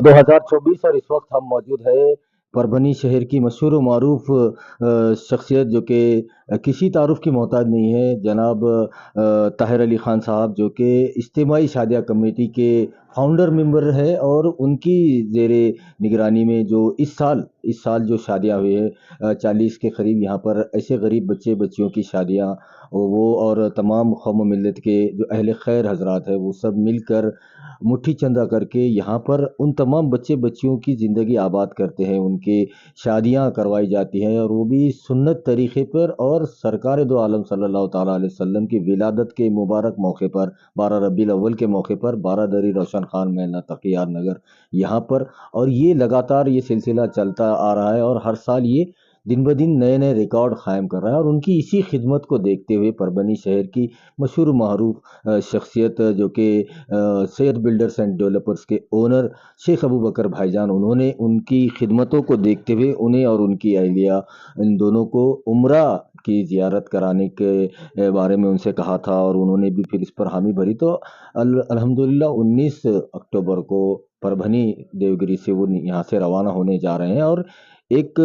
2024 اور اس وقت ہم موجود ہے پربھنی شہر کی مشہور و معروف شخصیت جو کہ کسی تعارف کی محتاج نہیں ہے، جناب طاہر علی خان صاحب، جو کہ اجتماعی شادیہ کمیٹی کے فاؤنڈر ممبر ہے، اور ان کی زیر نگرانی میں جو اس سال جو شادیاں ہوئی ہے 40 کے قریب یہاں پر ایسے غریب بچے بچیوں کی شادیاں، وہ اور تمام قوم و ملت کے جو اہل خیر حضرات ہیں وہ سب مل کر مٹھی چندہ کر کے یہاں پر ان تمام بچے بچیوں کی زندگی آباد کرتے ہیں، ان کی شادیاں کروائی جاتی ہیں، اور وہ بھی سنت طریقے پر، اور سرکار دو عالم صلی اللہ تعالیٰ علیہ وسلم کی ولادت کے مبارک موقع پر 12 ربیع الاول کے موقع پر 12 دری روشن خان محلہ تقیار نگر یہاں پر، اور یہ لگاتار یہ سلسلہ چلتا آ رہا ہے، اور ہر سال یہ دن بدن نئے نئے ریکارڈ قائم کر رہا ہے، اور ان کی اسی خدمت کو دیکھتے ہوئے پربھنی شہر کی مشہور و معروف شخصیت جو کہ سید بلڈرز اینڈ ڈیولپرز کے اونر شیخ ابو بکر بھائی جان، انہوں نے ان کی خدمتوں کو دیکھتے ہوئے انہیں اور ان کی اہلیہ ان دونوں کو عمرہ کی زیارت کرانے کے بارے میں ان سے کہا تھا، اور انہوں نے بھی پھر اس پر حامی بھری، تو الحمدللہ 19 اکتوبر کو پربھنی دیوگری سے وہ یہاں سے روانہ ہونے جا رہے ہیں، اور ایک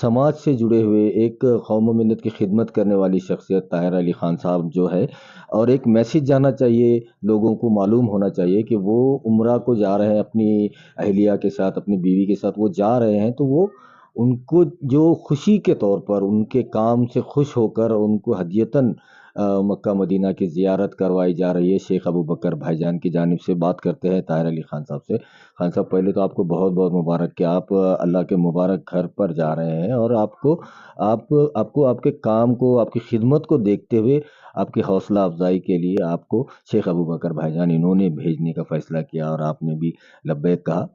سماج سے جڑے ہوئے، ایک قوم و ملت کی خدمت کرنے والی شخصیت طاہر علی خان صاحب جو ہے، اور ایک میسیج جانا چاہیے، لوگوں کو معلوم ہونا چاہیے کہ وہ عمرہ کو جا رہے ہیں اپنی اہلیہ کے ساتھ، اپنی بیوی کے ساتھ وہ جا رہے ہیں، تو وہ ان کو جو خوشی کے طور پر ان کے کام سے خوش ہو کر ان کو ہدیتاً مکہ مدینہ کی زیارت کروائی جا رہی ہے شیخ ابو بکر بھائی جان کی جانب سے۔ بات کرتے ہیں طاہر علی خان صاحب سے۔ خان صاحب، پہلے تو آپ کو بہت بہت مبارک کہ آپ اللہ کے مبارک گھر پر جا رہے ہیں، اور آپ کو آپ کے کام کو، آپ کی خدمت کو دیکھتے ہوئے آپ کی حوصلہ افزائی کے لیے آپ کو شیخ ابو بکر بھائی جان انہوں نے بھیجنے کا فیصلہ کیا، اور آپ نے بھی لبیک کہا۔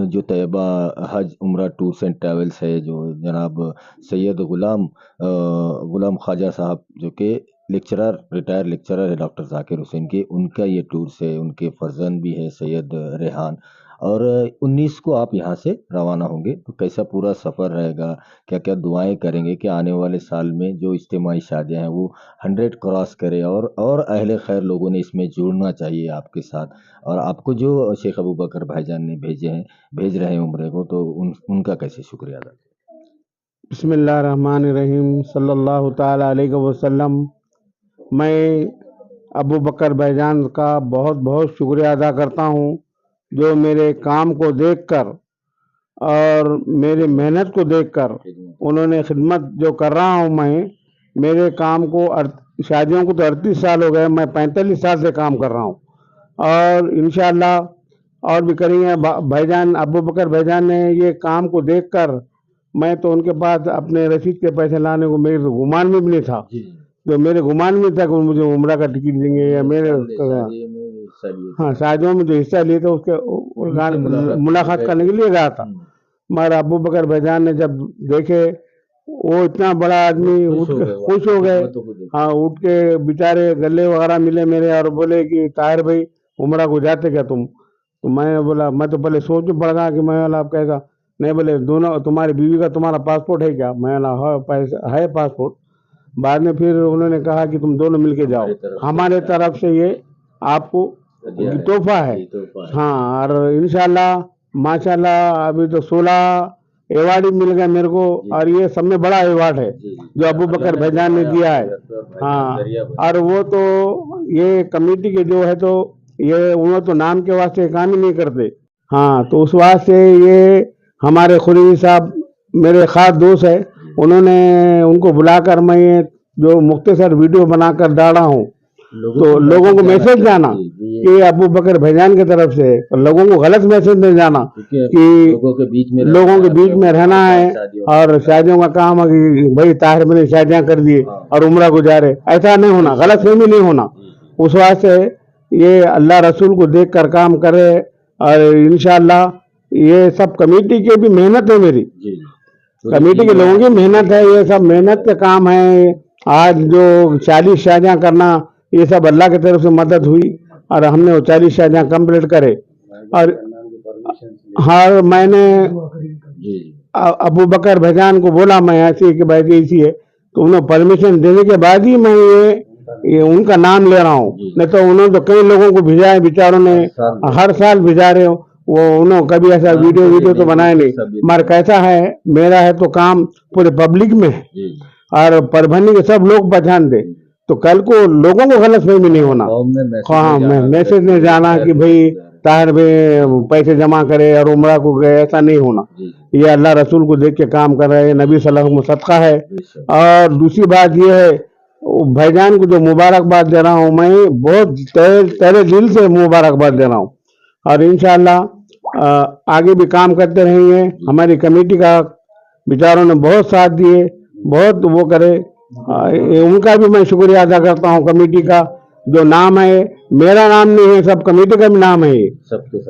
جو طیبہ حج عمرہ ٹورس اینڈ ٹریولز ہے، جو جناب سید غلام خواجہ صاحب جو کہ ریٹائر لیکچرر ہے ڈاکٹر ذاکر حسین کے، ان کا یہ ٹورس ہے، ان کے فرزند بھی ہے سید ریحان، اور 19 کو آپ یہاں سے روانہ ہوں گے، تو کیسا پورا سفر رہے گا، کیا کیا دعائیں کریں گے کہ آنے والے سال میں جو اجتماعی شادیاں ہیں وہ 100 کراس کرے، اور اہل خیر لوگوں نے اس میں جڑنا چاہیے آپ کے ساتھ، اور آپ کو جو شیخ ابو بکر بھائی جان نے بھیج رہے ہیں عمرے کو، تو ان کا کیسے شکریہ ادا کریں؟ بسم اللہ الرحمن الرحیم، صلی اللہ تعالیٰ علیہ وسلم۔ میں ابو بکر بھائی جان کا بہت بہت شکریہ ادا کرتا ہوں، جو میرے کام کو دیکھ کر اور میری محنت کو دیکھ کر انہوں نے خدمت جو کر رہا ہوں میں، میرے کام کو شادیوں کو تو 38 سال ہو گئے، میں 45 سال سے کام کر رہا ہوں، اور انشاءاللہ اور بھی کریں گے۔ بھائی جان ابو بکر بھائی جان نے یہ کام کو دیکھ کر، میں تو ان کے پاس اپنے رسید کے پیسے لانے کو میرے گمان میں بھی نہیں تھا، جو میرے گمان میں تھا کہ مجھے عمرہ کا ٹکٹ دیں گے، یا میرے شادیوں میں جو حصہ لیے تھے اس کے ملاقات کرنے کے لیے گیا تھا، مگر ابو بکر بھائی جان نے جب دیکھے، وہ اتنا بڑا آدمی خوش ہو گئے، ہاں، اٹھ کے بیچارے گلے وغیرہ ملے میرے، اور بولے کہ طاہر بھائی عمرہ کو جاتے کیا تم؟ تو میں بولا، میں تو پہلے سوچ میں پڑ گیا کہ میں آپ کیسا، نہیں بولے دونوں تمہاری بیوی کا تمہارا پاسپورٹ ہے کیا؟ میں ہے پاسپورٹ۔ بعد میں پھر انہوں نے کہا کہ تم دونوں مل کے جاؤ، ہمارے طرف سے یہ آپ کو تحفہ ہے، ہاں، اور انشاءاللہ ماشاءاللہ ابھی تو 16 ایوارڈ ہی مل گئے میرے کو، اور یہ سب میں بڑا ایوارڈ ہے جو ابو بکر بھائی جان نے دیا ہے، ہاں، اور وہ تو یہ کمیٹی کے جو ہے، تو یہ انہوں تو نام کے واسطے کام ہی نہیں کرتے، ہاں، تو اس واسطے یہ ہمارے خلیل صاحب میرے خاص دوست ہے، انہوں نے ان کو بلا کر میں جو مختصر ویڈیو بنا کر ڈالا ہوں، تو لوگوں کو میسج جانا کہ ابو بکر بھائی جان کی طرف سے، لوگوں کو غلط میسج نہیں جانا کہ لوگوں کے بیچ میں رہنا ہے، اور شادیوں کا کام ہے کہ بھائی طاہر میں نے شادیاں کر دیے اور عمرہ گزارے، ایسا نہیں ہونا، غلط فہمی نہیں ہونا، اس واسطے یہ اللہ رسول کو دیکھ کر کام کرے، اور انشاءاللہ یہ سب کمیٹی کی بھی محنت ہے، میری کمیٹی کے لوگوں کی محنت ہے، یہ سب محنت کے کام ہے۔ آج جو 40 شادیاں کرنا، یہ سب اللہ کی طرف سے مدد ہوئی، اور ہم نے وہ 40 شادیاں کمپلیٹ کرے، اور ہر میں نے ابو بکر بھائی جان کو بولا میں ایسی کہ بھائی ایسی ہے، تو انہوں پرمیشن دینے کے بعد ہی میں یہ ان کا نام لے رہا ہوں، نہیں تو انہوں نے تو کئی لوگوں کو بھیجا ہے، بیچاروں نے ہر سال بھیجا رہے ہو، وہ انہوں کبھی ایسا ویڈیو تو بنائے نہیں، مگر کیسا ہے میرا ہے تو کام پورے پبلک میں ہے اور پربھنی کے سب لوگ پہچان دے تو کل کو لوگوں کو غلط فہمی نہیں ہونا. ہاں میسج نہیں جانا کہ بھائی طاہر بھائی پیسے جمع کرے اور عمرہ کو گئے، ایسا نہیں ہونا. یہ اللہ رسول کو دیکھ کے کام کر رہے ہیں، نبی صلی اللہ علیہ وسلم صدقہ ہے. اور دوسری بات یہ ہے بھائی جان کو جو مبارکباد دے رہا ہوں میں بہت تہہ دل سے مبارکباد دے رہا ہوں اور انشاءاللہ آگے بھی کام کرتے رہیں گے. ہماری کمیٹی کا بیچاروں نے بہت ساتھ دیے، بہت وہ کرے، ان کا بھی میں شکریہ ادا کرتا ہوں. کمیٹی کا جو نام ہے میرا نام نہیں ہے، سب کمیٹی کا بھی نام ہے،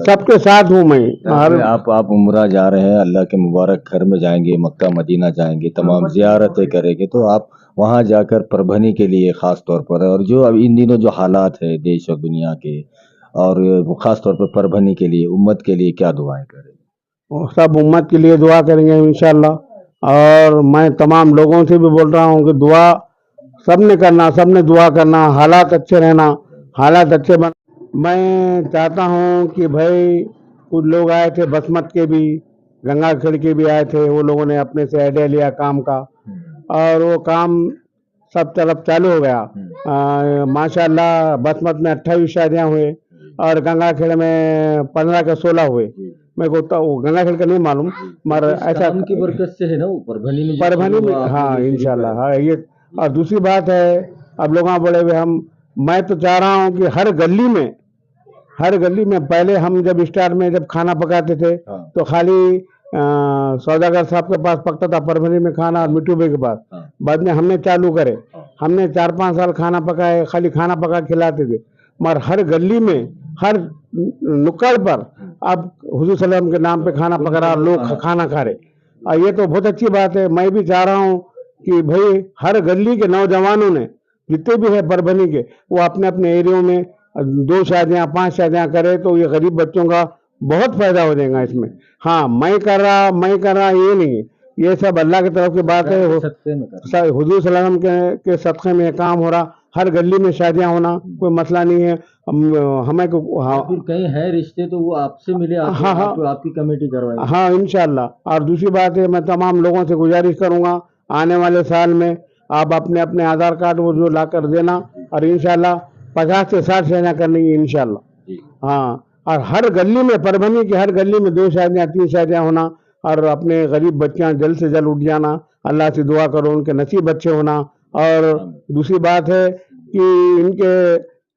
سب کے ساتھ ہوں میں. آپ عمرہ جا رہے ہیں، اللہ کے مبارک گھر میں جائیں گے، مکہ مدینہ جائیں گے، تمام زیارتیں کریں گے، تو آپ وہاں جا کر پربھنی کے لیے خاص طور پر اور جو اب ان دنوں جو حالات ہے دیش اور دنیا کے اور خاص طور پر پربھنی کے لیے امت کے لیے کیا دعائیں کریں؟ سب امت کے لیے دعا کریں گے انشاءاللہ. اور میں تمام لوگوں سے بھی بول رہا ہوں کہ دعا سب نے کرنا، سب نے دعا کرنا، حالات اچھے رہنا، حالات اچھے بن. میں چاہتا ہوں کہ بھائی کچھ لوگ آئے تھے بسمت کے بھی، گنگا کھیڑ کے بھی آئے تھے، وہ لوگوں نے اپنے سے آئیڈیا لیا کام کا اور وہ کام سب طرف چالو ہو گیا. ماشاءاللہ بسمت میں 28 شادیاں ہوئے اور گنگا کھیڑ میں 15 کا 16 ہوئے. میں کو گنگا کھیڑ کا نہیں معلوم مگر ایسا کی برکت سے ہے نا پربھنی میں. ہاں انشاءاللہ. ہاں یہ اور دوسری بات ہے اب لوگاں بولے ہوئے میں تو چاہ رہا ہوں کہ ہر گلی میں پہلے ہم جب اسٹارٹ میں جب کھانا پکاتے تھے تو خالی سوداگر صاحب کے پاس پکتا تھا پربھنی میں کھانا اور مٹھو بھائی کے پاس. بعد میں ہم نے چالو کرے، ہم نے 4-5 سال کھانا پکائے، خالی کھانا پکا کھلاتے تھے مگر ہر گلی میں ہر نکڑ پر اب حضور صلی اللہ علیہ وسلم کے نام پہ کھانا پکا رہا، لوگ کھانا کھا رہے. یہ تو بہت اچھی بات ہے. میں بھی چاہ رہا ہوں کہ بھائی ہر گلی کے نوجوانوں نے جتنے بھی ہے پربھنی کے وہ اپنے اپنے ایریوں میں 2 شادیاں 5 شادیاں کرے تو یہ غریب بچوں کا بہت فائدہ ہو جائے گا اس میں. ہاں میں کر رہا یہ نہیں، یہ سب اللہ کی طرف کی بات ہے. حضور صلی اللہ علیہ وسلم کے صدقے میں کام ہو رہا، ہر گلی میں شادیاں ہونا کوئی مسئلہ نہیں ہے. ہمیں کہیں ہے رشتے تو وہ آپ سے ملے، آپ کی کمیٹی کروائے. ہاں انشاءاللہ. اور دوسری بات ہے میں تمام لوگوں سے گزارش کروں گا آنے والے سال میں آپ اپنے اپنے آدھار کارڈ وہ جو لا کر دینا اور انشاءاللہ 50 سے 60 شادیاں کرنی ہے انشاءاللہ. ہاں اور ہر گلی میں پربھنی کی ہر گلی میں 2 شادیاں 3 شادیاں ہونا اور اپنے غریب بچیاں جلد سے جلد اٹھ جانا. اللہ سے دعا کرو ان کے نصیب اچھے ہونا. اور دوسری بات ہے کہ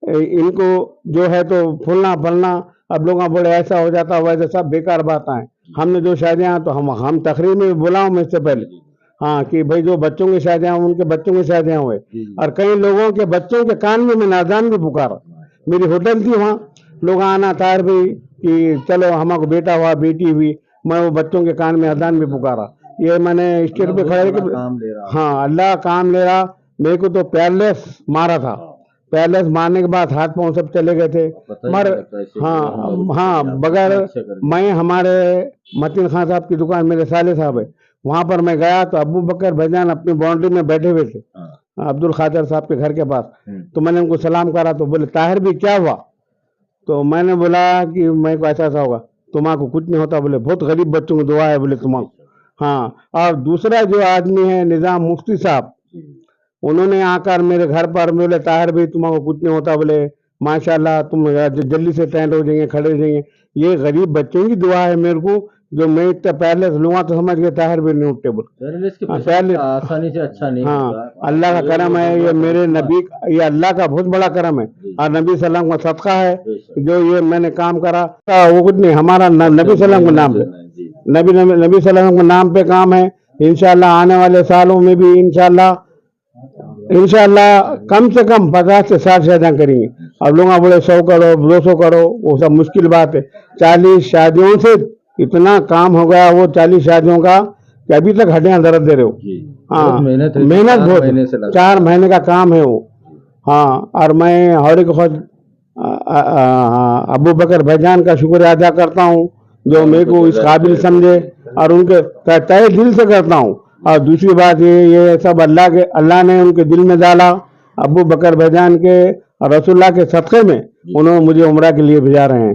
ان کو جو ہے تو پھولنا پھلنا اب لوگوں بولے ایسا ہو جاتا ویسے سب بیکار باتیں ہیں. ہم نے جو شادیاں تو ہم تقریر میں بلاؤں میں اس سے پہلے ہاں کہ بھائی جو بچوں کی شادیاں ان کے بچوں کی شادیاں ہوئے اور کئی لوگوں کے بچوں کے کان میں نادان بھی پکارا. میری ہوٹل تھی وہاں لوگ آنا طاہر بھی کہ چلو ہمارا بیٹا ہوا بیٹی ہوئی، میں وہ بچوں کے کان میں اذان بھی پکارا. یہ میں نے اسٹیج پہ کھڑے کہ ہاں اللہ کام لے رہا. میرے کو تو پیرلیس مارا تھا، پیرلیس مارنے کے بعد ہاتھ پاؤں سب چلے گئے تھے مگر ہاں بغیر میں ہمارے متین خان صاحب کی دکان میرے سالے صاحب ہے وہاں پر میں گیا تو ابو بکر بھائی اپنی باؤنڈری میں بیٹھے ہوئے تھے عبد القادر صاحب کے گھر کے پاس. تو میں نے ان کو سلام کرا تو بولے طاہر بھی کیا ہوا؟ تو میں نے بولا کہ میں کو ایسا ہوگا. تمہارے کو کچھ نہیں ہوتا بولے، بہت غریب بچوں کی دعا ہے بولے تمہارے. ہاں اور دوسرا جو آدمی ہے نظام مفتی صاحب، انہوں نے آ کر میرے گھر پر بولے طاہر بھی تمہارے کو کچھ نہیں ہوتا بولے ماشاءاللہ تم جلدی سے ٹینڈ ہو جائیں گے کھڑے ہو جائیں گے. یہ غریب بچوں کی دعا ہے میرے کو جو میں اتنا پہلے لوں تو سمجھ گئے طاہر بھی نہیں اٹھتے بولے آسانی سے اچھا نہیں. ہاں اللہ کا کرم ہے، یہ میرے نبی یہ اللہ کا بہت بڑا کرم ہے اور نبی صلی اللہ علیہ وسلم کا صدقہ ہے جو یہ میں نے کام کرا. وہ کچھ نہیں ہمارا نبی صلی اللہ علیہ وسلم کے نام پہ نبی صلی اللہ علیہ وسلم کے نام پہ کام ہے. انشاءاللہ آنے والے سالوں میں بھی انشاءاللہ کم سے کم 50 سے 60 شادیاں کریں گے. اب لوگ بولے 100 کرو 200 کرو وہ سب مشکل بات ہے. 40 شادیوں سے اتنا کام ہو گیا وہ 40 شادیوں کا کہ ابھی تک ہڈیاں درد دے رہے ہو. ہاں محنت بہت 4 مہینے کا کام ہے وہ. ہاں اور میں اور خود ابو بکر بھائی جان کا شکریہ ادا کرتا ہوں جو میرے کو اس قابل سمجھے اور ان کے تہ دل سے کرتا ہوں. اور دوسری بات یہ سب اللہ نے ان کے دل میں ڈالا. ابو بکر بھائی جان کے اور رسول اللہ کے صدقے میں انہوں نے مجھے عمرہ کے لیے بھیجا رہے ہیں.